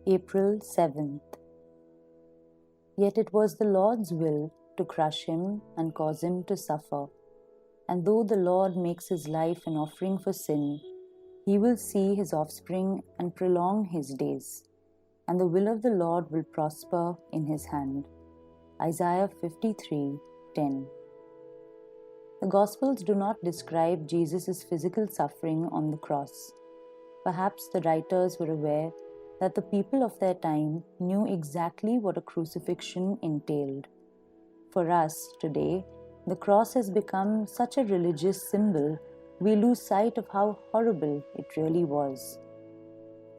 April 7th. Yet it was the Lord's will to crush him and cause him to suffer. And though the Lord makes his life an offering for sin, he will see his offspring and prolong his days, and the will of the Lord will prosper in his hand. Isaiah 53:10. The Gospels do not describe Jesus' physical suffering on the cross. Perhaps the writers were aware that the people of their time knew exactly what a crucifixion entailed. For us today, the cross has become such a religious symbol, we lose sight of how horrible it really was.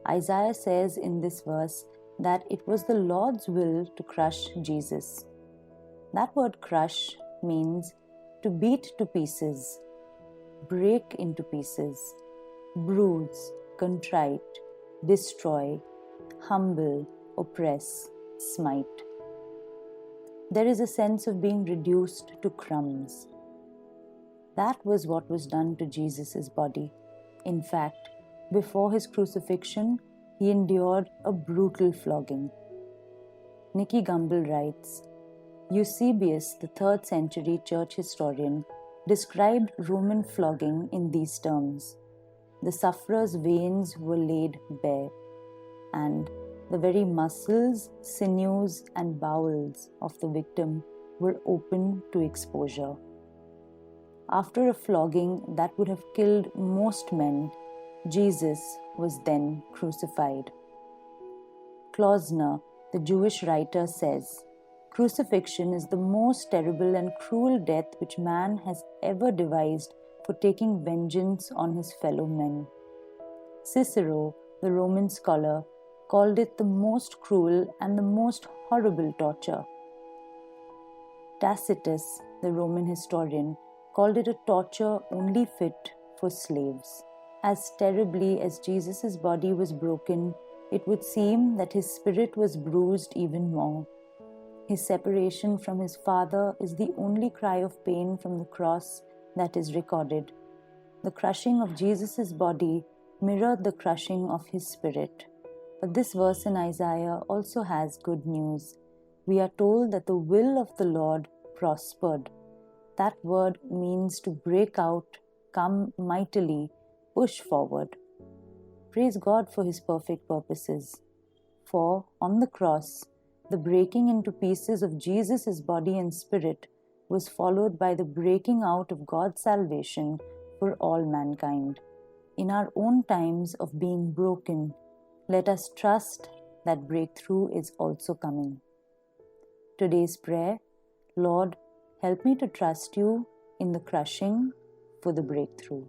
Isaiah says in this verse that it was the Lord's will to crush Jesus. That word crush means to beat to pieces, break into pieces, bruise, contrite, destroy, humble, oppress, smite. There is a sense of being reduced to crumbs. That was what was done to Jesus' body. In fact, before his crucifixion, he endured a brutal flogging. Nicky Gumbel writes, Eusebius, the 3rd century church historian, described Roman flogging in these terms. The sufferer's veins were laid bare, and the very muscles, sinews, and bowels of the victim were open to exposure. After a flogging that would have killed most men, Jesus was then crucified. Klausner, the Jewish writer, says, "Crucifixion is the most terrible and cruel death which man has ever devised for taking vengeance on his fellow men." Cicero, the Roman scholar, called it the most cruel and the most horrible torture. Tacitus, the Roman historian, called it a torture only fit for slaves. As terribly as Jesus' body was broken, it would seem that his spirit was bruised even more. His separation from his Father is the only cry of pain from the cross that is recorded. The crushing of Jesus' body mirrored the crushing of his spirit. But this verse in Isaiah also has good news. We are told that the will of the Lord prospered. That word means to break out, come mightily, push forward. Praise God for his perfect purposes. For on the cross, the breaking into pieces of Jesus' body and spirit was followed by the breaking out of God's salvation for all mankind. In our own times of being broken, let us trust that breakthrough is also coming. Today's prayer, Lord, help me to trust you in the crushing for the breakthrough.